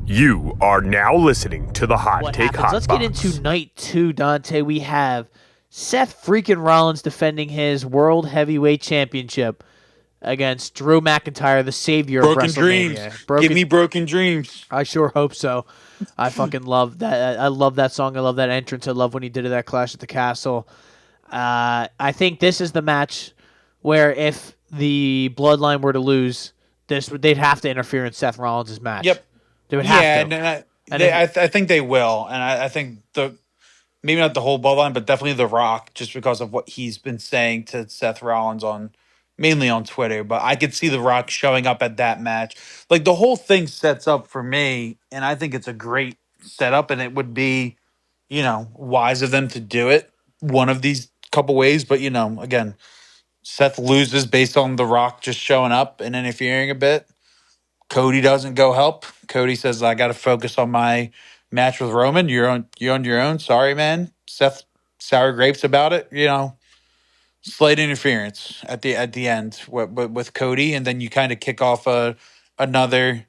You are now listening to the Hot what Take happens. Hot Let's Box. get into night 2, Dante. We have Seth freaking Rollins defending his World Heavyweight Championship against Drew McIntyre, the savior of Broken dreams. WrestleMania. Give me broken dreams. I sure hope so. I fucking love that. I love that song. I love that entrance. I love when he did it at Clash at the Castle. I think this is the match where if the Bloodline were to lose, they'd have to interfere in Seth Rollins' match. Yep. They would have Yeah, to. And if, I think they will, and I think maybe not the whole bloodline, but definitely The Rock, just because of what he's been saying to Seth Rollins on mainly on Twitter. But I could see The Rock showing up at that match. Like the whole thing sets up for me, and I think it's a great setup, and it would be, wise of them to do it one of these couple ways. But again, Seth loses based on The Rock just showing up and interfering a bit. Cody doesn't go help. Cody says, "I got to focus on my match with Roman. You're on your own. Sorry, man." Seth sour grapes about it. Slight interference at the end with Cody, and then you kind of kick off another.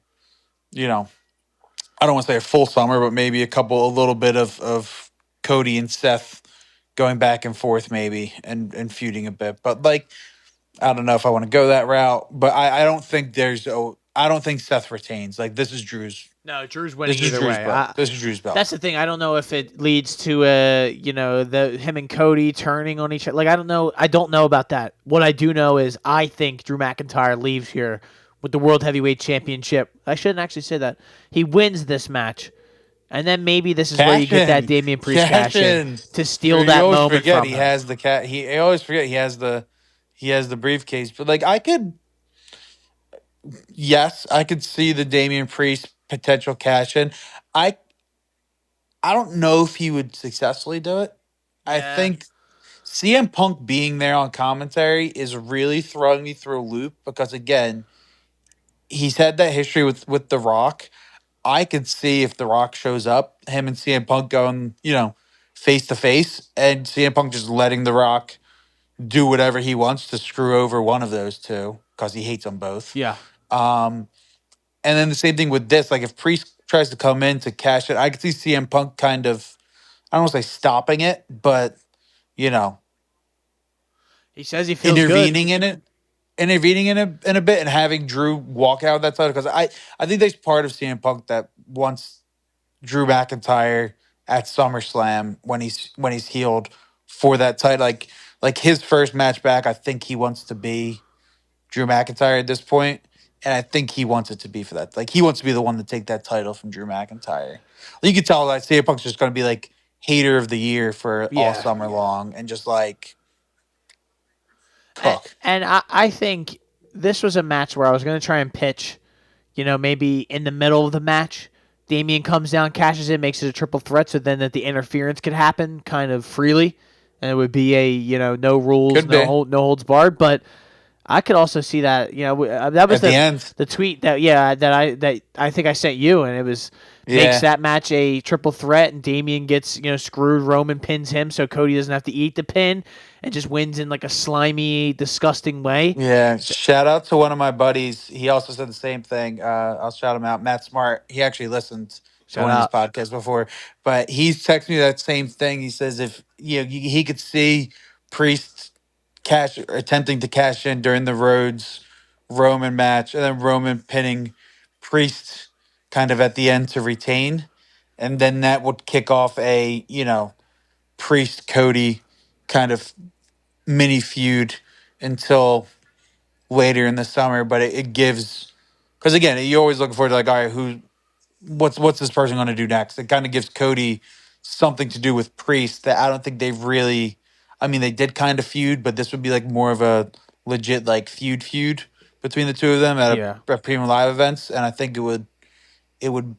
I don't want to say a full summer, but maybe a little bit of Cody and Seth going back and forth, maybe and feuding a bit. But like, I don't know if I want to go that route, but I don't think I don't think Seth retains. Like this is Drew's. no, Drew's winning This is either Drew's way. belt. This is Drew's belt. That's the thing. I don't know if it leads to the him and Cody turning on each other. Like I don't know. I don't know about that. What I do know is I think Drew McIntyre leaves here with the World Heavyweight Championship. I shouldn't actually say that. He wins this match, and then maybe this is where you get that Damian Priest cash in to steal that always moment forget from he him. has the cat. I always forget he has the briefcase. But like yes, I could see the Damian Priest potential cash in. I I don't know if he would successfully do it. I Yeah. think CM Punk being there on commentary is really throwing me through a loop because again, he's had that history with The Rock. I could see if The Rock shows up, him and CM Punk going, face to face, and CM Punk just letting The Rock do whatever he wants to screw over one of those two because he hates them both. Yeah. Um, and then the same thing with this. Like if Priest tries to come in to cash it, I could see CM Punk kind of, I don't want to say stopping it, but you know, He says he feels intervening good. in it, intervening in a bit, and having Drew walk out of that title because I think there's part of CM Punk that wants Drew McIntyre at SummerSlam when he's healed for that title. Like his first match back, I think he wants to be Drew McIntyre at this point, and I think he wants it to be for that. Like he wants to be the one to take that title from Drew McIntyre. You can tell that CM Punk's just going to be like hater of the year for all Yeah. summer long, and just like And, cook. and I think this was a match where I was going to try and pitch, maybe in the middle of the match, Damian comes down, cashes in, makes it a triple threat, so then that the interference could happen kind of freely, and it would be a no rules, Could be no holds barred. But I could also see that that was at the end. the tweet that that I think I sent you, and it was makes Yeah, that match a triple threat, and Damian gets screwed. Roman pins him, so Cody doesn't have to eat the pin, and just wins in like a slimy, disgusting way. yeah. Shout out to one of my buddies. He also said the same thing. I'll shout him out. Matt Smart. He actually listened to Shout one of these out. podcasts before, but he's texted me that same thing. He says if he could see Priest attempting to cash in during the Rhodes Roman match, and then Roman pinning Priest kind of at the end to retain, and then that would kick off a Priest Cody kind of mini feud until later in the summer. But it gives, because again, you're always looking forward to like, all right, what's this person going to do next? It kind of gives Cody something to do with Priest that I don't think they've really. I mean, they did kind of feud, but this would be like more of a legit like feud between the two of them Yeah. at premium live events, and I think it would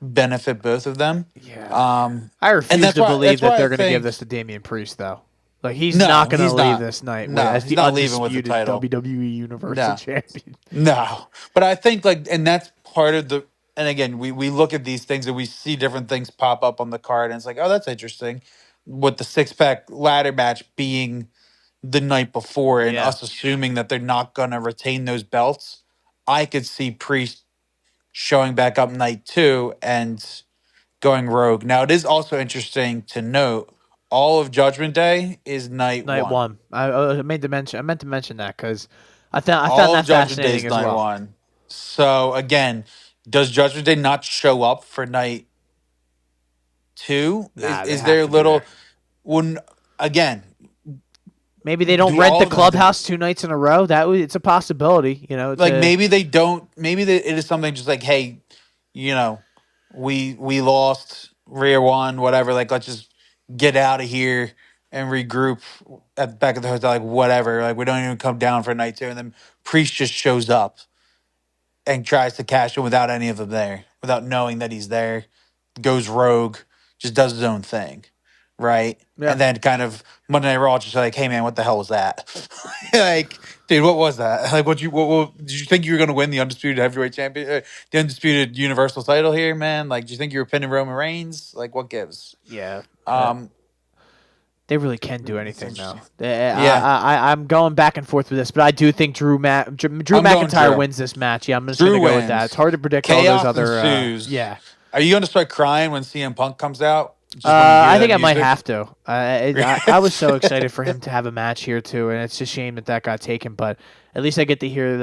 benefit both of them. Yeah. Um, I and refuse to believe that's that why they're I going to give think this to Damian Priest, though. Like, he's no, not going to he's leave not. this night No, as he's the not leaving with the undisputed title. WWE Universal No. Champion. No, but I think like, and that's part of the. And again, we look at these things and we see different things pop up on the card, and it's like, oh, that's interesting. With the 6-pack ladder match being the night before, and Yeah. us assuming that they're not gonna retain those belts, I could see Priest showing back up night 2 and going rogue. Now, it is also interesting to note all of Judgment Day is night Night 1. one. I meant to mention that because I found All of that Judgment Day fascinating is as night well. 1. So, again, does Judgment Day not show up for night 2? Nah, they Is have there a to be little. there. When, again, Maybe they don't do rent all the of them have to be. clubhouse 2 nights in a row. It's a possibility. You know, Like, maybe they don't. Maybe it is something just like, hey, you know, we lost Rear One, whatever. Like, let's just get out of here and regroup at the back of the hotel, like whatever. Like, we don't even come down for night 2, and then Priest just shows up and tries to cash in without any of them there, without knowing that he's there, goes rogue, just does his own thing, right? Yeah. And then kind of Monday Night Raw, just like, hey man, what the hell was that? Like, dude, what was that? Like, what did you think you were going to win the undisputed heavyweight champion, the undisputed universal title here, man? Like, do you think you were pinning Roman Reigns? Like, what gives? Yeah. Um, They really can do it's anything interesting. though. Yeah, I'm going back and forth with this, but I do think Drew I'm going McIntyre Drew. wins this match. Yeah, I'm just Drew gonna go with that. wins. It's hard to predict all Chaos those other. ensues. Yeah. Are you going to start crying when CM Punk comes out? Just when you hear I that think I might music? have to. I was so excited for him to have a match here too, and it's a shame that got taken. But at least I get to hear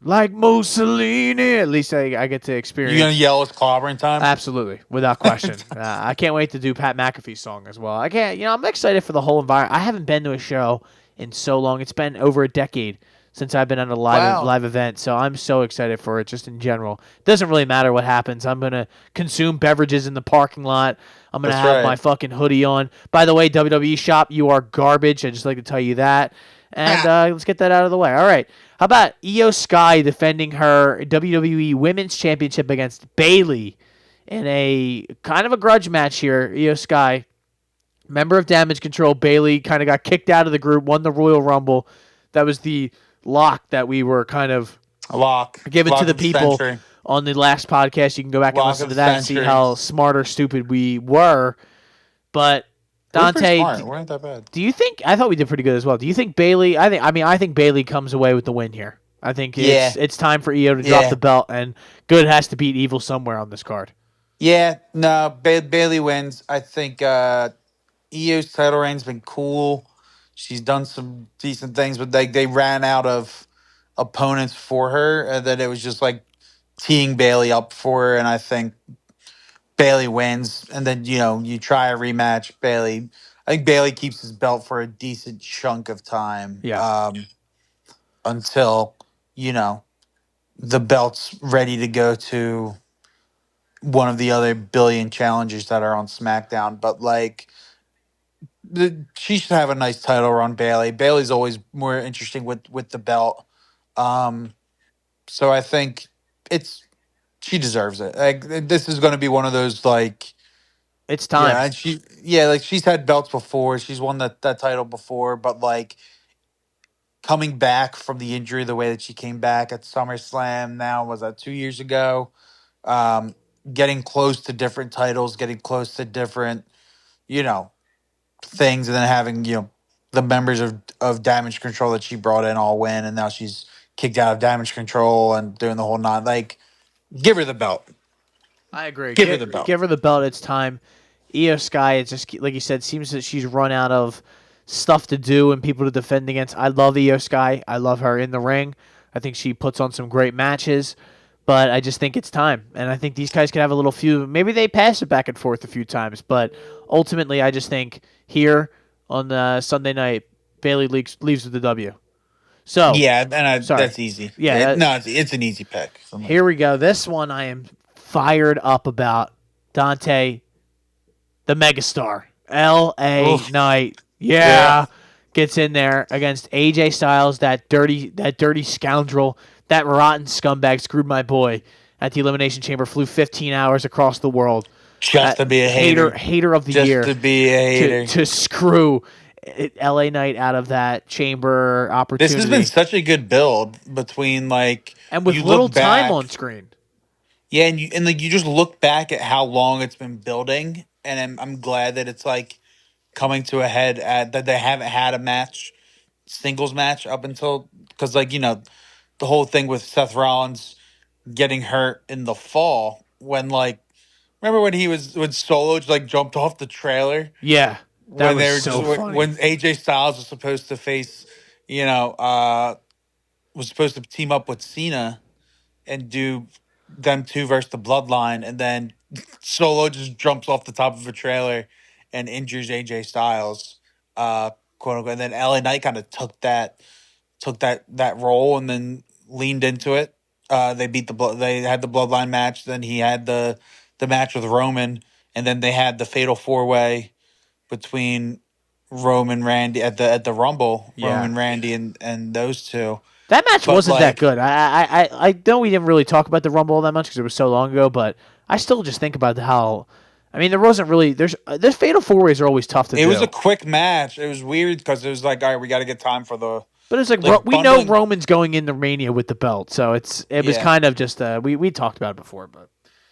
like Mussolini. At least I get to You experience. gonna yell it's clobbering time? Absolutely, without question. I can't wait to do Pat McAfee's song as well. I can't. I'm excited for the whole environment. I haven't been to a show in so long. It's been over a decade since I've been at a Wow. live event. So I'm so excited for it. Just in general, it doesn't really matter what happens. I'm gonna consume beverages in the parking lot. I'm gonna That's have right. my fucking hoodie on. By the way, WWE shop, you are garbage. I just like to tell you that. And let's get that out of the way. All right. How about Io Sky defending her WWE Women's Championship against Bayley in a kind of a grudge match here? Io Sky, member of Damage Control. Bayley kind of got kicked out of the group, won the Royal Rumble. That was the lock that we were kind of A lock. given Lock to the of people century. on the last podcast. You can go back and Lock listen of to that and see century. how smart or stupid we were. But We're pretty Dante, smart. We ain't that bad. do you think? I thought we did pretty good as well. Do you think Bayley? I think Bayley comes away with the win here. I think Yeah. it's time for Io to drop Yeah. the belt, and Good has to beat Evil somewhere on this card. Yeah, no, Bailey wins. I think Io's title reign's been cool. She's done some decent things, but they ran out of opponents for her, and then it was just like teeing Bailey up for her, and I think Bailey wins. And then you try a rematch. I think Bailey keeps his belt for a decent chunk of time. Yeah. Until the belt's ready to go to one of the other billion challengers that are on SmackDown. But like, she should have a nice title run. Bailey's always more interesting with the belt. So I think she deserves it. Like, this is going to be one of those, like, It's time. yeah, and like, she's had belts before. She's won that title before, but like, coming back from the injury the way that she came back at SummerSlam, now was that 2 years ago, getting close to different titles, getting close to different things, and then having the members of Damage Control that she brought in all win, and now she's kicked out of Damage Control and doing the whole like, give her the belt. I agree. Give her the belt. Give her the belt. It's time. Io Sky, it's just like you said, seems that she's run out of stuff to do and people to defend against. I love Io Sky. I love her in the ring. I think she puts on some great matches, but I just think it's time. And I think these guys could have a little few. Maybe they pass it back and forth a few times, but ultimately, I just think here on the Sunday night, Bailey leaves with the W. So Yeah, and sorry. that's easy. Yeah, no, it's an easy pick. for me. here we go. This one I am fired up about. Dante, the megastar, L.A. Oof. Knight. Yeah. Yeah. Gets in there against AJ Styles, that dirty scoundrel, that rotten scumbag screwed my boy at the Elimination Chamber, flew 15 hours across the world. Just to be a hater. Hater of the Just year. to be a hater. To screw LA Knight out of that chamber opportunity. This has been such a good build between, like, and with you little look time back- on screen. Yeah, and like, you just look back at how long it's been building, and I'm glad that it's like coming to a head at that they haven't had a singles match up until, because, like, the whole thing with Seth Rollins getting hurt in the fall when like remember when Solo just, like jumped off the trailer Yeah, that when was they were just so funny. when AJ Styles was supposed to face, you know, was supposed to team up with Cena and do them two versus the Bloodline, and then Solo just jumps off the top of a trailer and injures AJ Styles, quote unquote. And then LA Knight kind of took that role and then leaned into it. They had the Bloodline match. Then he had the match with Roman, and then they had the Fatal 4-Way between Roman Randy at the Rumble. Yeah. Roman Randy and those two. That match But wasn't that like good. I know we didn't really talk about the Rumble that much because it was so long ago, but I still just think about how. I mean, there wasn't really. There's fatal four ways are always tough to it was a do. quick match. It was weird because it was like, all right, we got to get time for the But it's like like we know bundling. Roman's going into Mania with the belt, so it was Yeah, kind of just we talked about it before, but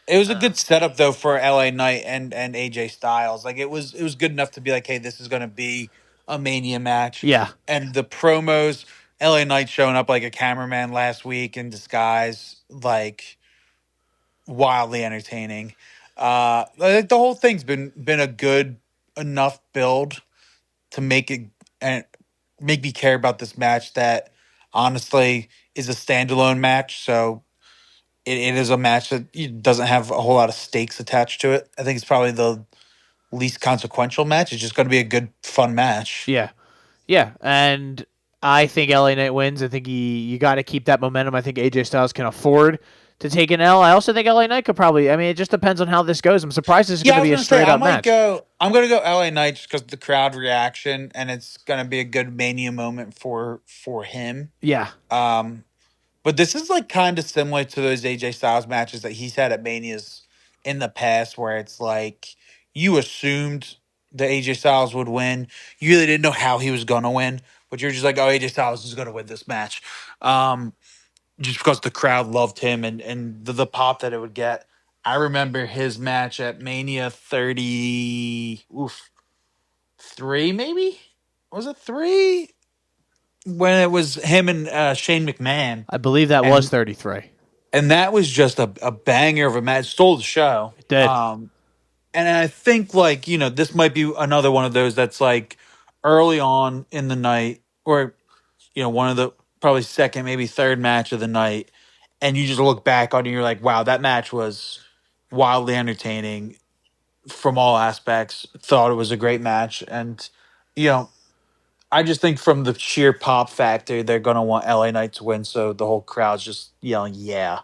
it was a good setup though for LA Knight and AJ Styles. Like it was good enough to be like, hey, this is going to be a Mania match. yeah, And the promos, LA Knight showing up like a cameraman last week in disguise, like wildly entertaining. Like the whole thing's been a good enough build to make it and make me care about this match that honestly is a standalone match. So it is a match that doesn't have a whole lot of stakes attached to it. I think it's probably the least consequential match. It's just going to be a good, fun match. yeah, yeah, and I think LA Knight wins. I think you got to keep that momentum. I think AJ Styles can afford to take an L. I also think LA Knight could probably. I mean, it just depends on how this goes. I'm surprised this is going Yeah, to I was be a gonna say straight I up might match. go. I'm gonna go LA Knight just because the crowd reaction, and it's gonna be a good Mania moment for him. Yeah, Um, but this is like kind of similar to those AJ Styles matches that he's had at Manias in the past, where it's like you assumed that AJ Styles would win. You really didn't know how he was gonna win, but you're just like, oh, AJ Styles is gonna win this match, just because the crowd loved him and the pop that it would get. I remember his match at Mania 30, oof, 3 maybe? Was it 3? When it was him and Shane McMahon. I believe that was And 33. and that was just a banger of a match. Stole the show. It did. And I think like, this might be another one of those that's like early on in the night or, one of the probably second, maybe third match of the night. And you just look back on it and you're like, wow, that match was wildly entertaining from all aspects. Thought it was a great match. And, you know, I just think from the sheer pop factor, they're going to want LA Knight to win. So the whole crowd's just yelling, yeah.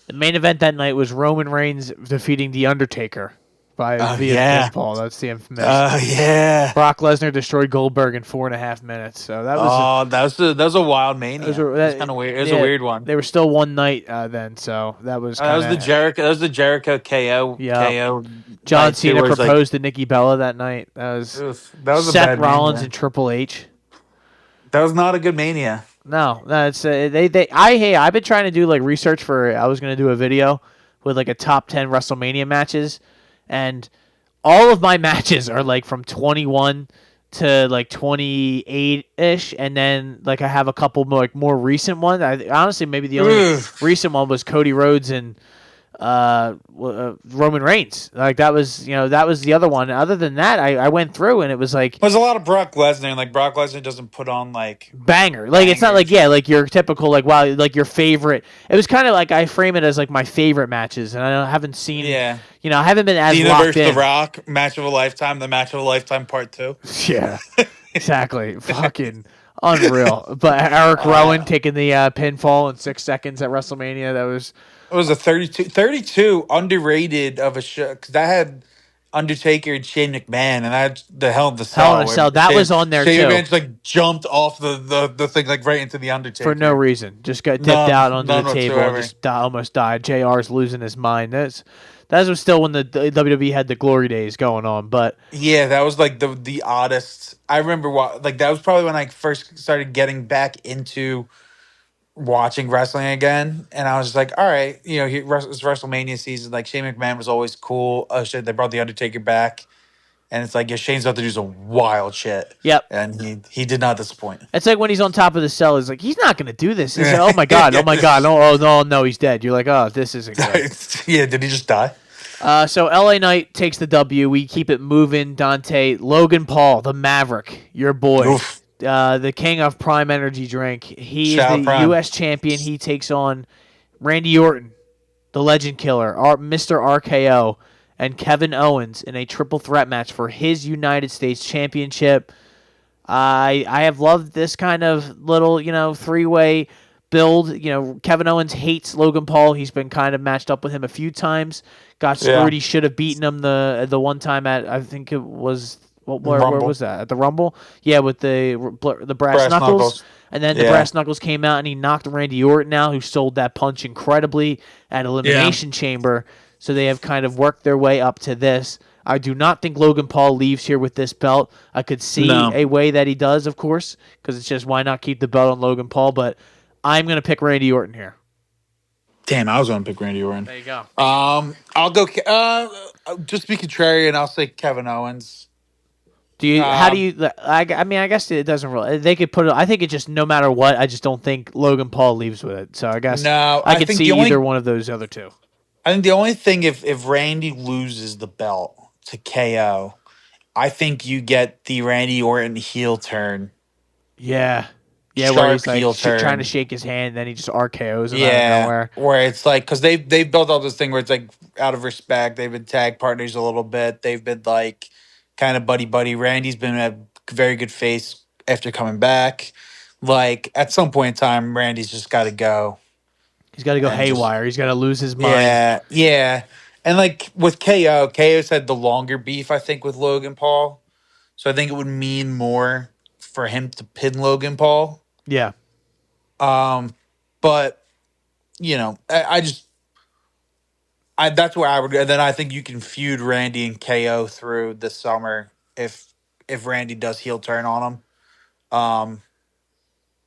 The main event that night was Roman Reigns defeating The Undertaker Oh, via yeah. pinfall. That's the infamous. Oh, yeah. Brock Lesnar destroyed Goldberg in 4.5 minutes. So that was Oh, that was a wild that was, mania. It was kind of weird. It was a yeah, weird one. they were still one night then, so that was That kind was the of Jericho. That was the Jericho KO. yeah. KO. John night too, Cena where it's like, proposed to Nikki Bella that night. That was that was a Seth bad Rollins mania. and Triple H. That was not a good mania. No, that's I've been trying to do like research for. I was gonna do a video with like a top 10 WrestleMania matches, and all of my matches are like from 21 to like 28 ish, and then like I have a couple more recent ones. I honestly maybe the only Ugh. recent one was Cody Rhodes and Roman Reigns. Like that was that was the other one. Other than that, I went through and it was like There's a lot of Brock Lesnar, and like Brock Lesnar doesn't put on like banger. Like it's not like bangers. like your typical like wow like your favorite. It was kind of like I frame it as like my favorite matches, and haven't seen Yeah. I haven't been as Cena locked versus in. The Rock, match of a lifetime, the match of a lifetime part 2. Yeah, exactly. Fucking unreal. But Eric Rowan Uh, taking the pinfall in 6 seconds at WrestleMania. That was it was a 32 underrated of a show because that had Undertaker and Shane McMahon, and that's the Hell in the Hell in Cell. a Where Cell. That was on there Shane too McMahon just like jumped off the thing like right into the for no Undertaker. reason. Just got tipped out onto None the table and whatsoever. just almost died. JR's losing his mind. That was still when the WWE had the glory days going on, but Yeah, that was like the oddest. I remember like that was probably when I first started getting back into watching wrestling again, and I was just like, all right, it's WrestleMania season. Like Shane McMahon was always cool. Oh shit, they brought the Undertaker back, and it's like, yeah, Shane's about to do some wild shit. Yep. And he did not disappoint. It's like when he's on top of the cell, he's like, he's not going to do this. He's like, oh my God, no, he's dead. You're like, oh, this isn't good. Yeah, did he just die? So LA Knight takes the W. We keep it moving, Dante. Logan Paul, the Maverick, your boy. Oof. The king of Prime Energy Drink. He Shout is the Prime. U.S. champion. He takes on Randy Orton, the Legend Killer, Mr. RKO, and Kevin Owens in a triple threat match for his United States Championship. I have loved this kind of little, three-way build. Kevin Owens hates Logan Paul. He's been kind of matched up with him a few times. Got screwed. Yeah. He should have beaten him the one time at, I think it was, where was that? At the Rumble? Yeah, with the brass knuckles. And then the brass knuckles came out and he knocked Randy Orton out, who sold that punch incredibly at Elimination Chamber. So they have kind of worked their way up to this. I do not think Logan Paul leaves here with this belt. I could see a way that he does, of course, because it's just why not keep the belt on Logan Paul. But I'm going to pick Randy Orton here. Damn, I was going to pick Randy Orton. There you go. I'll go. Just be contrarian. I'll say Kevin Owens. Do you? How do you? I mean, I guess it doesn't really. They could put it. I think it just no matter what. I just don't think Logan Paul leaves with it. So I guess I could see either one of those other two. I think the only thing if Randy loses the belt to KO, I think you get the Randy Orton heel turn. Yeah. Yeah, where he's like trying to shake his hand, and then he just RKOs him out of nowhere. Where it's like, because they've built up this thing where it's like out of respect, they've been tag partners a little bit. They've been like kind of buddy. Randy's been a very good face after coming back. Like at some point in time, Randy's just got to go. He's got to go haywire. He's got to lose his mind. Yeah. And like with KO's had the longer beef, I think, with Logan Paul. So I think it would mean more for him to pin Logan Paul. Yeah. But that's where I would go. And then I think you can feud Randy and KO through this summer if Randy does heel turn on him.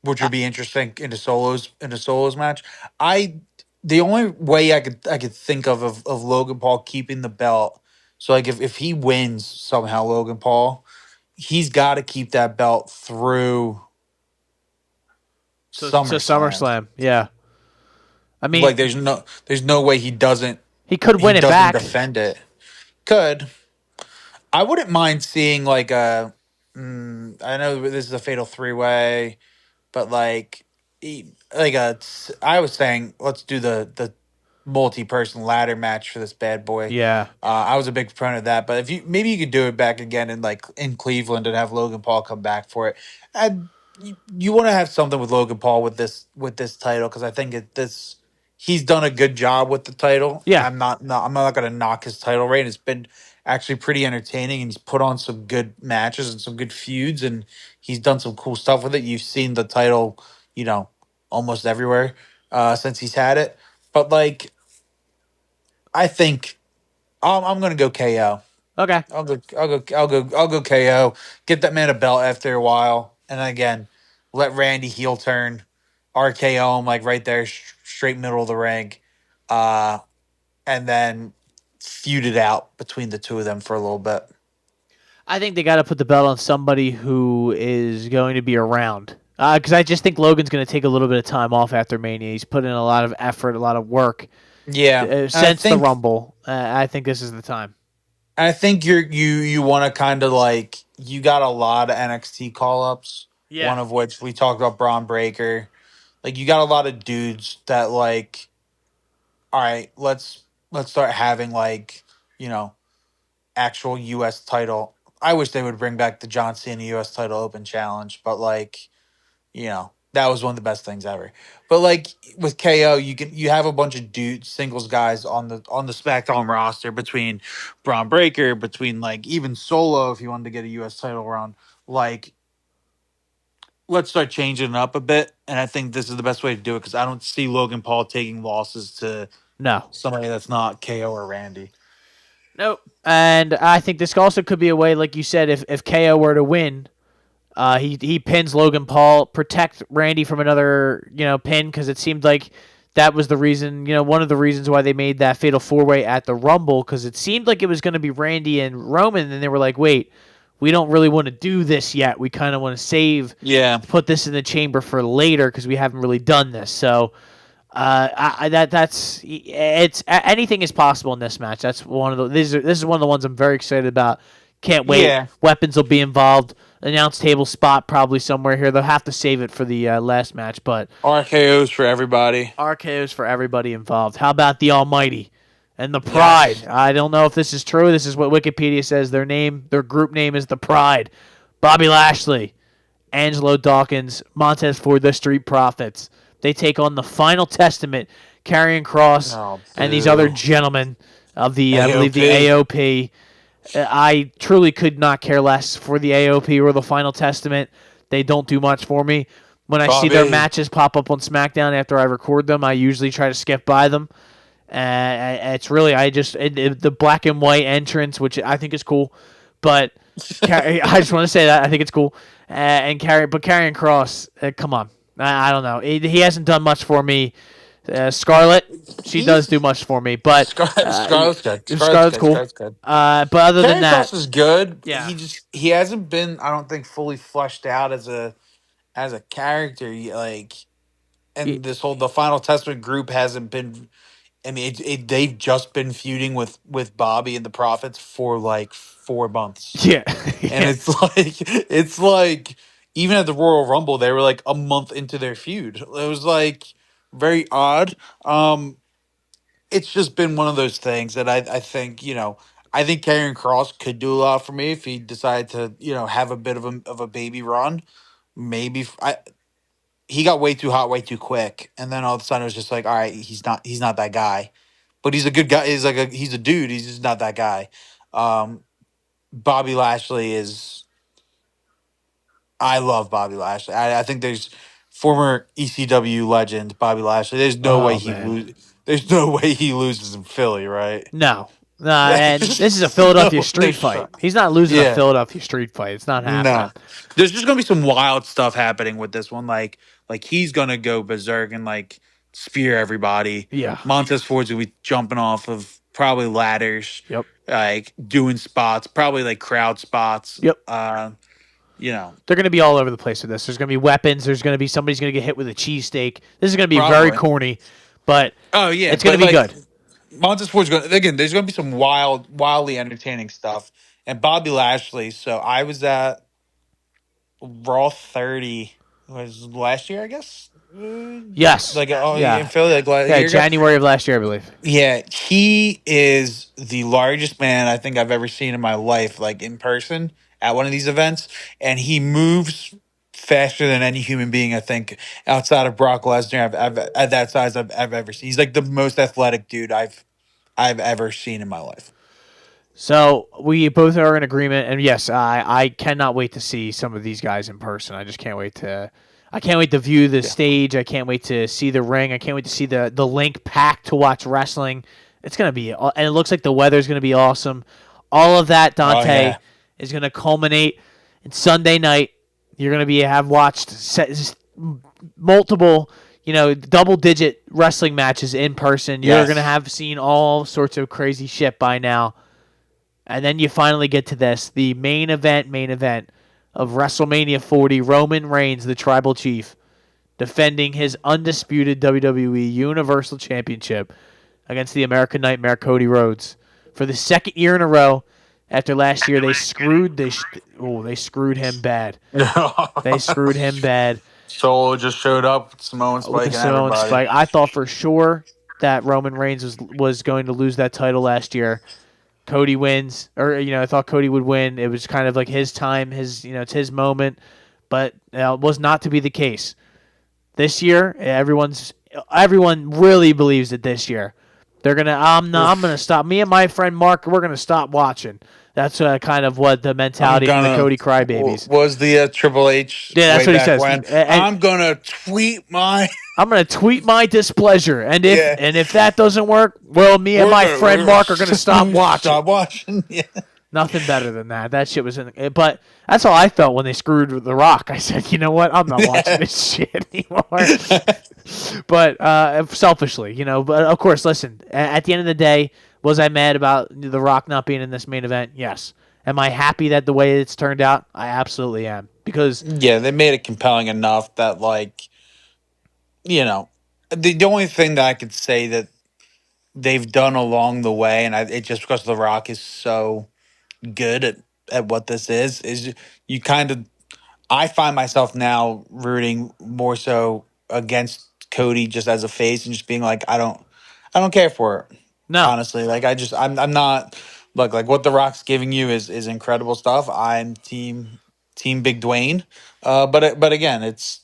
Which would be interesting in a solos match. The only way I could think of Logan Paul keeping the belt. So like if he wins somehow, Logan Paul, he's got to keep that belt through SummerSlam. Yeah. I mean, like there's no way he doesn't. He could win it back. Defend it. Could. I wouldn't mind seeing like a. I know this is a fatal 3-way, but like I was saying, let's do the multi-person ladder match for this bad boy. Yeah. I was a big proponent of that, but if maybe you could do it back again in Cleveland and have Logan Paul come back for it. And you want to have something with Logan Paul with this title, because I think he's done a good job with the title. Yeah. I'm not going to knock his title reign. It's been actually pretty entertaining, and he's put on some good matches and some good feuds, and he's done some cool stuff with it. You've seen the title, almost everywhere since he's had it. But like, I think I'm going to go KO. Okay. I'll go KO. Get that man a belt after a while, and again, let Randy heel turn, RKO him like right there, straight middle of the ring, and then feud it out between the two of them for a little bit. I think they got to put the belt on somebody who is going to be around. Because I just think Logan's going to take a little bit of time off after Mania. He's put in a lot of effort, a lot of work. Yeah, since the Rumble, I think this is the time. I think you want to kind of like, you got a lot of NXT call ups. Yeah. One of which we talked about, Braun Breaker. Like, you got a lot of dudes that like, all right, let's start having like, actual U.S. title. I wish they would bring back the John Cena U.S. title open challenge, but like, that was one of the best things ever. But like with KO, you have a bunch of dudes, singles guys on the SmackDown roster, between Braun Breaker, between like even Solo, if you wanted to get a U.S. title run. Like, let's start changing it up a bit, and I think this is the best way to do it, because I don't see Logan Paul taking losses to somebody that's not KO or Randy. Nope. And I think this also could be a way, like you said, if KO were to win, he pins Logan Paul, protect Randy from another pin, because it seemed like that was the reason, one of the reasons why they made that fatal 4-way at the Rumble, because it seemed like it was going to be Randy and Roman, and they were like, wait, we don't really want to do this yet. We kind of want to put this in the chamber for later because we haven't really done this. So anything is possible in this match. That's one of the this is one of the ones I'm very excited about. Can't wait. Yeah. Weapons will be involved. Announce table spot probably somewhere here. They'll have to save it for the last match, but RKO's for everybody. RKO's for everybody involved. How about the Almighty and the Pride? Yes. I don't know if this is true. This is what Wikipedia says. Their group name is the Pride. Bobby Lashley, Angelo Dawkins, Montez Ford, the Street Profits. They take on the Final Testament, Karrion Kross, and these other gentlemen of the, I believe, the AOP. I truly could not care less for the AOP or the Final Testament. They don't do much for me. When I see their matches pop up on SmackDown after I record them, I usually try to skip by them. It's really, the black and white entrance, which I think is cool. But I just want to say that. I think it's cool. Karrion Kross, come on. I don't know. He hasn't done much for me. Scarlett, she does do much for me, but Scarlett's good. Scarlett's cool. Scarlett's good. But other than that, Kross is good. Yeah. He hasn't been, I don't think, fully fleshed out as a character. The Final Testament group hasn't been. I mean, they've just been feuding with Bobby and the Prophets for like 4 months. Yeah, and it's like even at the Royal Rumble, they were like a month into their feud. It was like very odd. It's just been one of those things that I think I think Karrion Kross could do a lot for me if he decided to have a bit of a baby run. Maybe he got way too hot way too quick, and then all of a sudden it was just like, all right, he's not that guy, but he's a good guy. He's a dude. He's just not that guy. Bobby Lashley is. I love Bobby Lashley. I think there's former ECW legend Bobby Lashley. There's no way There's no way he loses in Philly, right? No. And this is a Philadelphia street fight. He's not losing a Philadelphia street fight. It's not happening. No. There's just gonna be some wild stuff happening with this one. Like he's gonna go berserk and like spear everybody. Yeah. Montez Ford's gonna be jumping off of probably ladders. Yep. Like doing spots, probably like crowd spots. Yep. They're going to be all over the place with this. There's going to be weapons. There's going to be somebody's going to get hit with a cheesesteak. This is going to be very corny, but it's going to be good. Montez Ford's going again. There's going to be some wildly entertaining stuff. And Bobby Lashley. So I was at Raw 30. Was last year, I guess. Yes. In Philly, year January of last year, I believe. Yeah, he is the largest man I think I've ever seen in my life, like in person at one of these events, and he moves faster than any human being I think outside of Brock Lesnar I've at that size I've ever seen. He's like the most athletic dude I've ever seen in my life. So we both are in agreement, and yes, I cannot wait to see some of these guys in person. I just can't wait to. I can't wait to view the stage. I can't wait to see the ring. I can't wait to see the link packed to watch wrestling. It's gonna be, and it looks like the weather's gonna be awesome. All of that, Dante, is gonna culminate in Sunday night. You're gonna have watched multiple, double-digit wrestling matches in person. You're gonna have seen all sorts of crazy shit by now. And then you finally get to this, the main event of WrestleMania 40, Roman Reigns, the Tribal Chief, defending his undisputed WWE Universal Championship against the American Nightmare, Cody Rhodes. For the second year in a row, after last year, they screwed him bad. They screwed him bad. Solo just showed up, Samoan Spike and everybody. I thought for sure that Roman Reigns was going to lose that title last year. Cody wins, or I thought Cody would win. It was kind of like his time, it's his moment, but it was not to be the case. This year, everyone really believes that this year they're gonna. I'm gonna stop. Me and my friend Mark, we're gonna stop watching. That's kind of what the mentality of the Cody crybabies was. The Triple H. Yeah, that's what he says. I'm gonna tweet my. I'm gonna tweet my displeasure, and if that doesn't work, well, me and my friend Mark are gonna stop watching. Stop watching. Yeah. Nothing better than that. That shit was but that's how I felt when they screwed with The Rock. I said, you know what? I'm not watching this shit anymore. But selfishly, But of course, listen. At the end of the day, was I mad about The Rock not being in this main event? Yes. Am I happy that the way it's turned out? I absolutely am. Because Yeah, they made it compelling enough that, like, the only thing that I could say that they've done along the way, and it just because The Rock is so good at what this is you kind of, I find myself now rooting more so against Cody just as a face and just being like, I don't care for it. no. Honestly, like I'm not, look, like what The Rock's giving you is incredible stuff. I'm team Big Dwayne. But again, it's,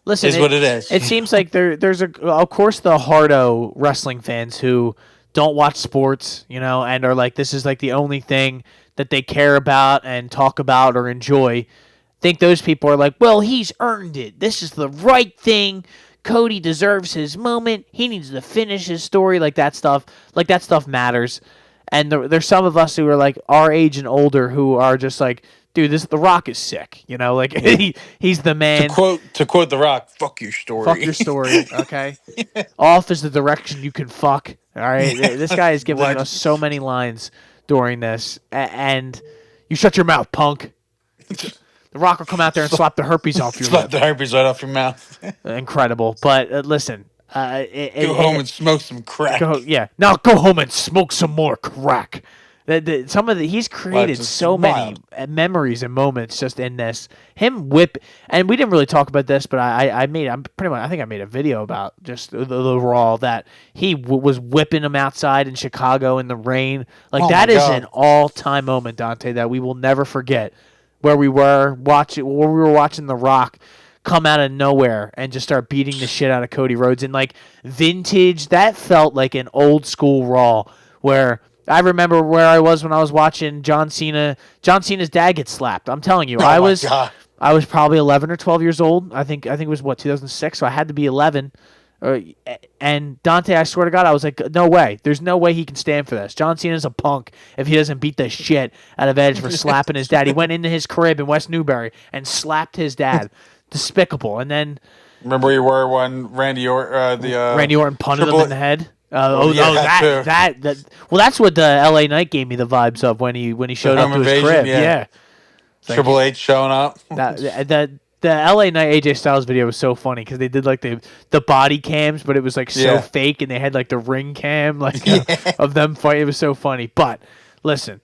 Listen, is what it is. it seems like there's of course the hardo wrestling fans who don't watch sports, and are like this is like the only thing that they care about and talk about or enjoy. Think those people are like, well, he's earned it. This is the right thing. Cody deserves his moment. He needs to finish his story. Like that stuff. Like that stuff matters. And there's some of us who are like our age and older who are just like, dude, The Rock is sick. Like he's the man. To quote The Rock, fuck your Fuck story. your story, okay? Off is the direction you can fuck. All right, this guy is giving us so many lines during this, and you shut your mouth, punk. The Rock will come out there and slap the herpes off your Slap lip. the herpes right off your mouth. Incredible, but listen, Go home and smoke some crack. now go home and smoke some more crack. He's created just so many wild. memories and moments just in this. Him whip, and we didn't really talk about this, but I think I made a video about just the Raw that he was whipping him outside in Chicago in the rain. Like Oh that my is God. an all-time moment, Dante, that we will never forget. Where we were watching The Rock come out of nowhere and just start beating the shit out of Cody Rhodes and like vintage. That felt like an old school Raw where I remember where I was when I was watching John Cena. John Cena's dad gets slapped. I'm telling you, Oh I my was God. I was probably 11 or 12 years old. I think it was 2006, so I had to be 11. And Dante, I swear to God, I was like, no way. There's no way he can stand for this. John Cena's a punk if he doesn't beat the shit out of Edge for slapping his dad. He went into his crib in West Newbury and slapped his dad. Despicable. And then Remember where you were when Randy Randy Orton punted him Triple in the head. yeah, that too. That. Well, that's what the LA Knight gave me the vibes of when he showed up home to his invasion, crib. yeah. Yeah. Triple H showing up. The LA Knight AJ Styles video was so funny because they did like the body cams, but it was like so Yeah. fake, and they had like the ring cam like Yeah. of them fighting. It was so funny. But listen,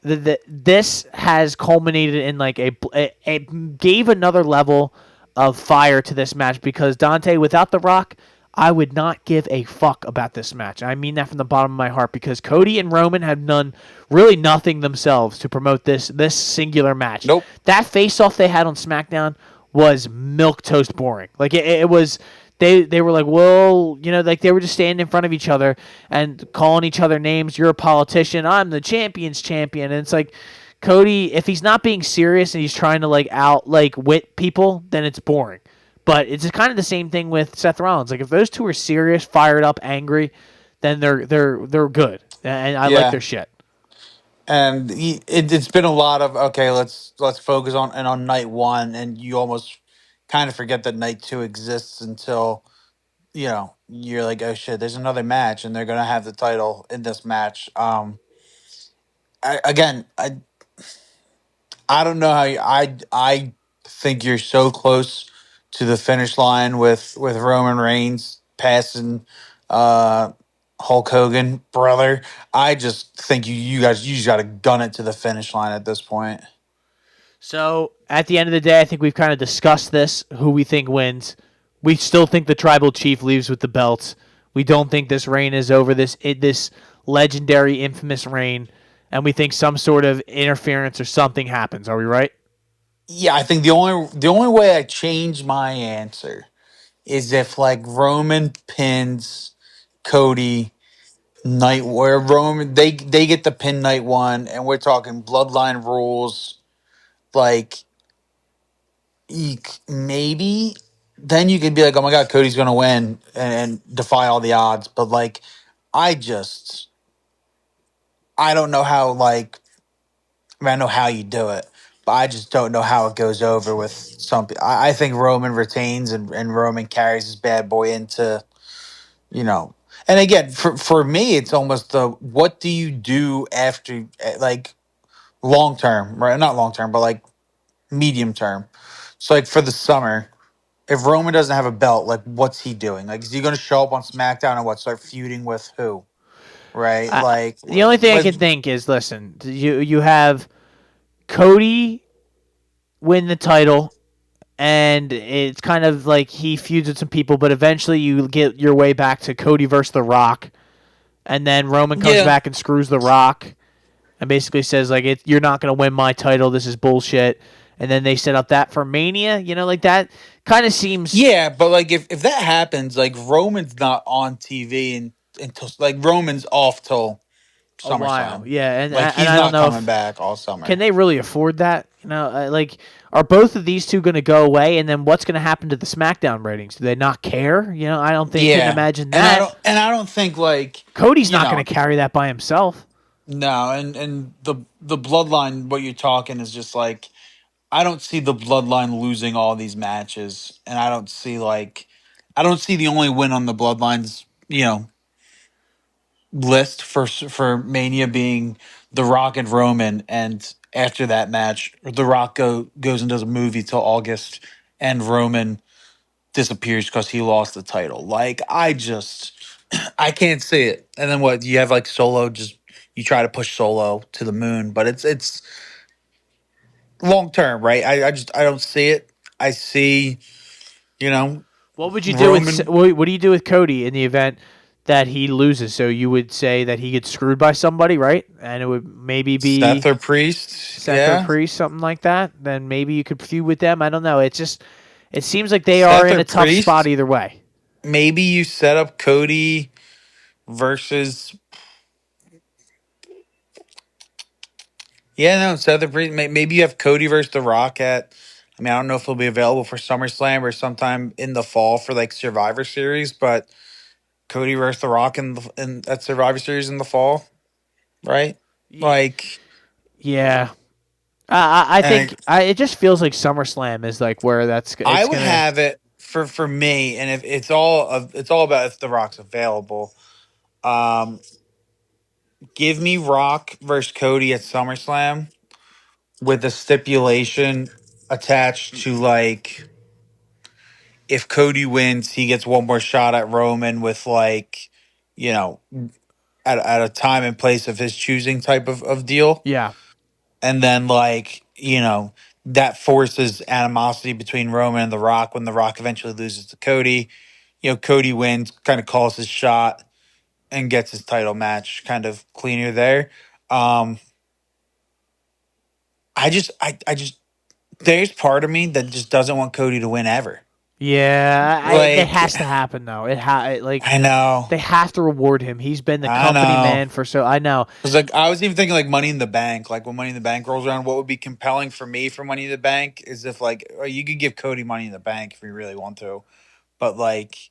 this has culminated in like it gave another level of fire to this match because Dante, without The Rock, I would not give a fuck about this match. I mean that from the bottom of my heart because Cody and Roman have done really nothing themselves to promote this singular match. Nope. That face-off they had on SmackDown was milquetoast boring. Like it was. They were like, well, like they were just standing in front of each other and calling each other names. You're a politician. I'm the champion's champion. And it's like, Cody, if he's not being serious and he's trying to wit people, then it's boring. But it's kind of the same thing with Seth Rollins. Like if those two are serious, fired up, angry, then they're good, and I like their shit. And it's been a lot of, okay, let's focus on night one, and you almost kind of forget that night two exists until you're like, oh shit, there's another match, and they're gonna have the title in this match. I don't know how I think you're so close to the finish line with Roman Reigns passing uh, Hulk Hogan, brother. I just think you guys just got to gun it to the finish line at this point. So at the end of the day, I think we've kind of discussed this, who we think wins. We still think the tribal chief leaves with the belts. We don't think this reign is over, this legendary, infamous reign, and we think some sort of interference or something happens. Are we right? Yeah, I think the only way I change my answer is if like Roman pins Cody night where Roman they get the pin night one, and we're talking bloodline rules. Like, maybe then you could be like, oh my God, Cody's gonna win and defy all the odds. But like, I just I don't know how, like, I mean, I know how you do it, but I just don't know how it goes over with some. I think Roman retains and Roman carries his bad boy into, you know. And again, for me, it's almost the what do you do after, like, long term, right? Not long term, but like medium term. So like for the summer, if Roman doesn't have a belt, like what's he doing? Like, is he going to show up on SmackDown and what start feuding with who? Right? Like The only thing I can with think is, listen, you have Cody win the title, and it's kind of like he feuds with some people, but eventually you get your way back to Cody versus The Rock, and then Roman comes yeah. back and screws The Rock, and basically says like, "You're not gonna win my title. This is bullshit." And then they set up that for Mania. Like that kind of seems Yeah, but like if that happens, like Roman's not on TV until like Roman's off till a while. SummerSlam. Yeah, and Like and he's I don't not know coming if back all can summer. they really afford that. Like are both of these two going to go away, and then what's going to happen to the SmackDown ratings? Do they not care? I don't think couldn't Yeah. imagine And that. I don't think like Cody's you not know going to carry that by himself. no, and the bloodline, what you're talking is just like I don't see the bloodline losing all these matches, and I don't see the only win on the bloodlines, list for Mania being The Rock and Roman, and after that match, The Rock goes and does a movie till August, and Roman disappears because he lost the title. Like I can't see it. And then what you have like Solo, just you try to push Solo to the moon, but it's long term, right? I don't see it. I see, you know, What would you do with Roman, what do you do with Cody in the event that he loses? So you would say that he gets screwed by somebody, right? And it would maybe Seth be or Priest, Seth or yeah, Priest, something like that. Then maybe you could feud with them. I don't know. It seems like they are Seth in or a tough spot Priest. either way. Maybe you set up Cody versus, yeah, no, Seth or Priest. Maybe you have Cody versus The Rock at. I mean, I don't know if he'll be available for SummerSlam or sometime in the fall for like Survivor Series, but Cody versus The Rock in that Survivor Series in the fall, right? Like, Yeah. I and think it just feels like SummerSlam is like where I it's would gonna. have it for me, and if it's all about if The Rock's available. Um, give me Rock versus Cody at SummerSlam with a stipulation attached to like if Cody wins, he gets one more shot at Roman with like, you know, at a time and place of his choosing type of deal. Yeah. And then like, that forces animosity between Roman and The Rock when The Rock eventually loses to Cody. Cody wins, kind of calls his shot and gets his title match kind of cleaner there. Um, I just there's part of me that just doesn't want Cody to win ever. Yeah, that Like has to happen though. Like I know. they have to reward him. He's been the I company know. man for so. I know. Cause like I was even thinking like Money in the Bank. Like when Money in the Bank rolls around, what would be compelling for me for Money in the Bank is if like you could give Cody Money in the Bank if you really want to, but like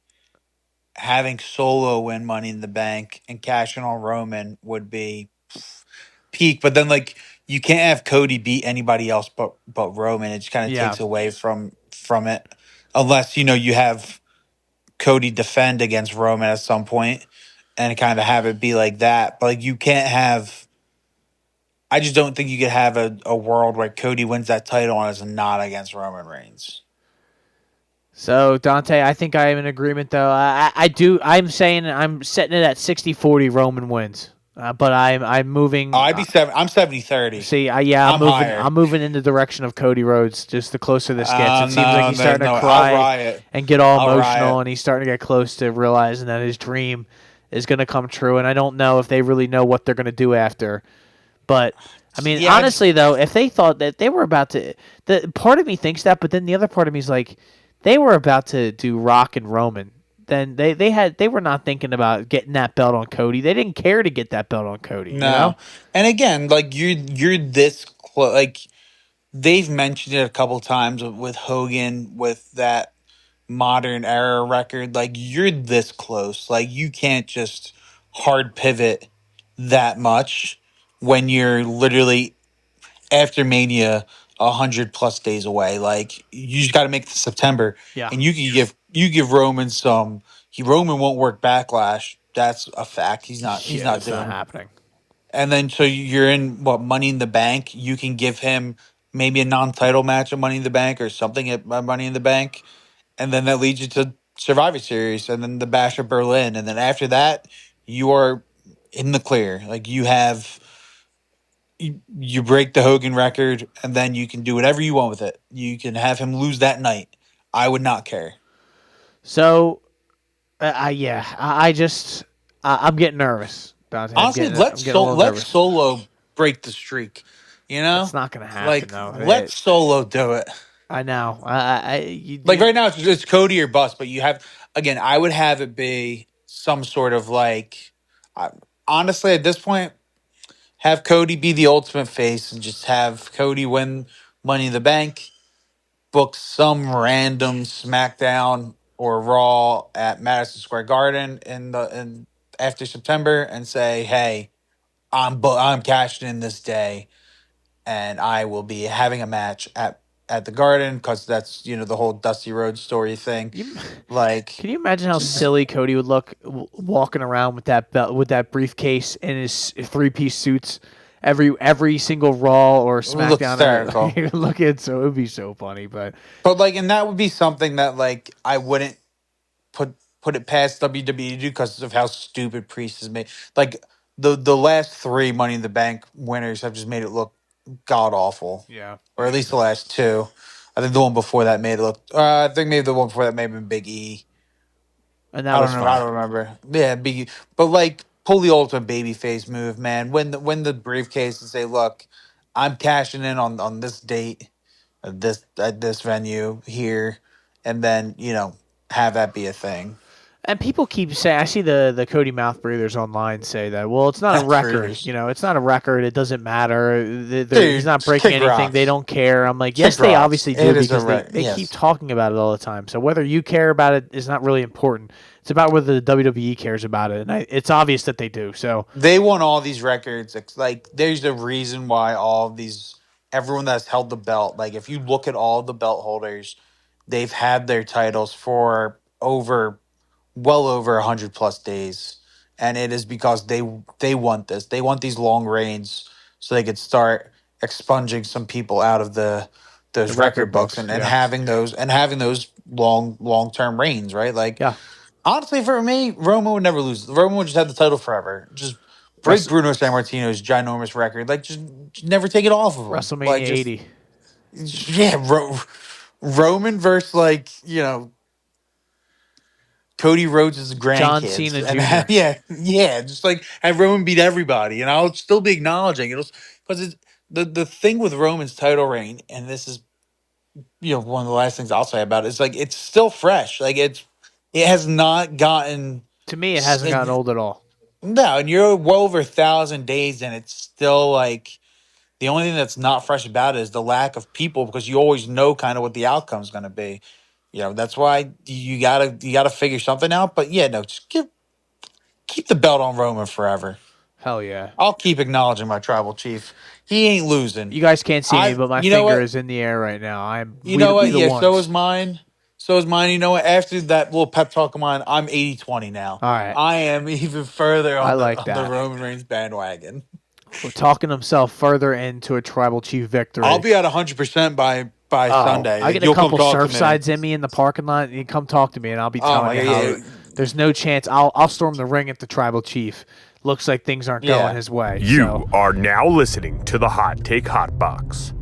having Solo win Money in the Bank and cashing on Roman would be peak. But then like you can't have Cody beat anybody else but Roman. It just kind of Yeah. takes away from it, unless you have Cody defend against Roman at some point and kind of have it be like that. But like you can't have. I just don't think you could have a world where Cody wins that title and is not against Roman Reigns. So Dante, I think I am in agreement though. I do. I'm saying I'm setting it at 60-40 Roman wins. But I'm Oh, moving. I'd be seven. I'm 70-30. See, yeah, I'm I'm moving. higher. I'm moving in the direction of Cody Rhodes. Just the closer this gets, it seems like No, he's starting to no. I'll cry riot. and get all I'll emotional, riot. and he's starting to get close to realizing that his dream is going to come true. And I don't know if they really know what they're going to do after. But I mean, Yeah, honestly, though, if they thought that they were about to, the part of me thinks that, but then the other part of me is like, they were about to do Rock and Roman. Then they were not thinking about getting that belt on Cody. They didn't care to get that belt on Cody. no. And again, like you're this close. Like they've mentioned it a couple times with Hogan with that modern era record. Like you're this close. Like you can't just hard pivot that much. when you're literally after Mania 100+ days away. Like you just got to make it to September, Yeah. and you give Roman some. Roman won't work Backlash. That's a fact. He's not It's not doing. happening. And then so you're in what Money in the Bank. You can give him maybe a non-title match at Money in the Bank or something at Money in the Bank, and then that leads you to Survivor Series, and then the Bash of Berlin, and then after that you are in the clear. Like you break the Hogan record, and then you can do whatever you want with it. You can have him lose that night. I would not care. So, I just I'm getting nervous, Dante. Honestly, I'm getting a little let nervous. Solo break the streak. You know, It's not gonna happen like though. let Solo do it. I know. You Like right now, it's Cody or bust. But you have again. I would have it be some sort of like. I, honestly, at this point, have Cody be the ultimate face and just have Cody win Money in the Bank. Book some random SmackDown or Raw at Madison Square Garden in after September and say, "Hey, I'm cashing in this day, and I will be having a match at the Garden because that's the whole Dusty Rhodes story thing." You, Like, can you imagine how silly Cody would look walking around with that belt, with that briefcase, and his 3-piece suits every single Raw or it would look SmackDown? hysterical. So it would be so funny. But But and that would be something that I wouldn't put it past WWE to do because of how stupid Priest has made. Like the last 3 Money in the Bank winners have just made it look god awful. yeah, Or at least the last 2. I think the one before that made it look. I think maybe the one before that may have been Big E. and that I was don't know. fine. I don't remember. Yeah, Big E. But pull the ultimate babyface move, man. Win the briefcase and say, "Look, I'm cashing in on this date, at this venue here," and then have that be a thing. And people keep saying, I see the Cody mouth breathers online say that, well, it's not a record. Breeders. It's not a record. It doesn't matter. He's Dude, not just breaking kick anything. rocks. They don't care. I'm like, Kick yes, they rocks. obviously do It is a because record. they Yes. keep talking about it all the time. So whether you care about it is not really important. It's about whether the WWE cares about it. And it's obvious that they do. So They won all these records. It's like there's a reason why all of these everyone that's held the belt. Like if you look at all the belt holders, they've had their titles for well over 100+ days, and it is because they want this. They want these long reigns so they could start expunging some people out of those the record record books books, and yeah. having those long-term reigns, right? Like Yeah. honestly, for me, Roman would never lose. Roman would just have the title forever. Just break Wrest- Bruno Sammartino's ginormous record. Like just never take it off of him. WrestleMania Like just 80. yeah, Roman versus Cody Rhodes' grandkids. John Cena And Jr.. yeah, just have Roman beat everybody, and I'll still be acknowledging it because it's the thing with Roman's title reign, and this is one of the last things I'll say about it is it's still fresh. It has not gotten To me, it hasn't gotten old at all. no, and you're well over 1,000 days, and it's still the only thing that's not fresh about it is the lack of people because you always know kind of what the outcome's going to be. That's why you gotta figure something out. But yeah, no, just keep the belt on Roman forever. Hell yeah. I'll keep acknowledging my tribal chief. He ain't losing. You guys can't see me, but my you know finger what? is in the air right now. You know what? We the Yeah, ones. so is mine. So is mine. You know what? After that little pep talk of mine, I'm 80-20 now. All right. I am even further I on, like the that. Roman Reigns bandwagon. We're talking himself further into a tribal chief victory. I'll be at 100% by Sunday. I get a You'll come couple talk to me. Surfsides in me in the parking lot. You come talk to me, and I'll be telling my you God, how there's no chance. I'll storm the ring at the tribal chief. Looks like things aren't Yeah. going his way. You so. are now listening to the Hot Take Hot Box.